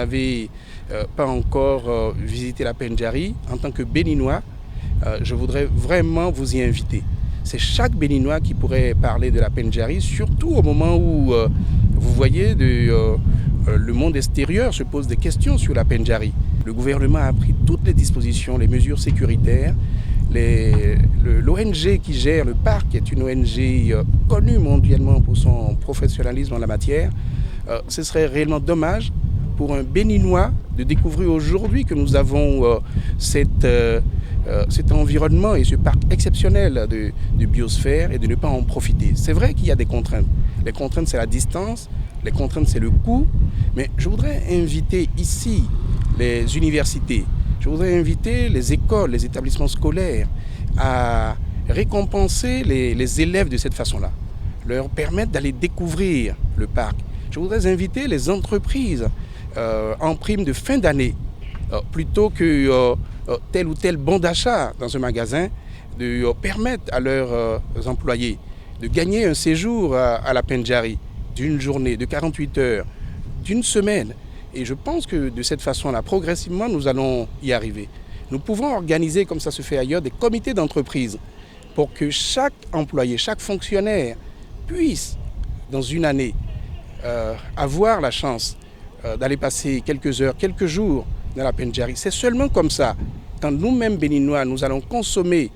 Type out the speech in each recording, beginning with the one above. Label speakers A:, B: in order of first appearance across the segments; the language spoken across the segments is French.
A: n'avez pas encore visité la Pendjari, en tant que Béninois, je voudrais vraiment vous y inviter. C'est chaque Béninois qui pourrait parler de la Pendjari, surtout au moment où vous voyez le monde extérieur se pose des questions sur la Pendjari. Le gouvernement a pris toutes les dispositions, les mesures sécuritaires. L'ONG qui gère le parc est une ONG connue mondialement pour son professionnalisme en la matière. Ce serait réellement dommage pour un Béninois de découvrir aujourd'hui que nous avons cet environnement et ce parc exceptionnel de biosphère et de ne pas en profiter. C'est vrai qu'il y a des contraintes. Les contraintes, c'est la distance, les contraintes, c'est le coût. Mais je voudrais inviter ici les universités, je voudrais inviter les écoles, les établissements scolaires à récompenser les élèves de cette façon-là, leur permettre d'aller découvrir le parc. Je voudrais inviter les entreprises en prime de fin d'année, plutôt que tel ou tel bon d'achat dans un magasin, de permettre à leurs employés de gagner un séjour à la Pendjari d'une journée, de 48 heures, d'une semaine. Et je pense que de cette façon-là, progressivement, nous allons y arriver. Nous pouvons organiser, comme ça se fait ailleurs, des comités d'entreprise pour que chaque employé, chaque fonctionnaire puisse, dans une année, avoir la chance d'aller passer quelques heures, quelques jours dans la Pendjari. C'est seulement comme ça, quand nous-mêmes Béninois, nous allons consommer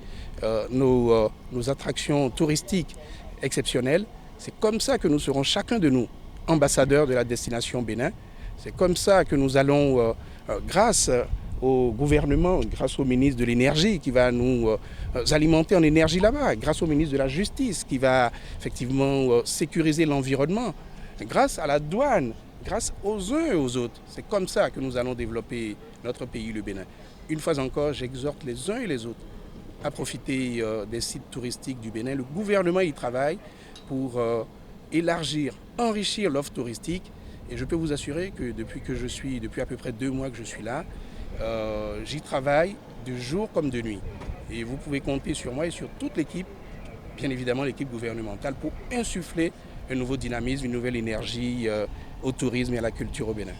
A: nos attractions touristiques exceptionnelles, c'est comme ça que nous serons chacun de nous ambassadeurs de la destination Bénin. C'est comme ça que nous allons, grâce au gouvernement, grâce au ministre de l'Énergie qui va nous alimenter en énergie là-bas, grâce au ministre de la Justice qui va effectivement sécuriser l'environnement, grâce à la douane, grâce aux uns et aux autres. C'est comme ça que nous allons développer notre pays, le Bénin. Une fois encore, j'exhorte les uns et les autres à profiter des sites touristiques du Bénin. Le gouvernement y travaille pour élargir, enrichir l'offre touristique. Et je peux vous assurer que depuis à peu près 2 mois que je suis là, j'y travaille de jour comme de nuit. Et vous pouvez compter sur moi et sur toute l'équipe, bien évidemment l'équipe gouvernementale, pour insuffler un nouveau dynamisme, une nouvelle énergie au tourisme et à la culture au Bénin.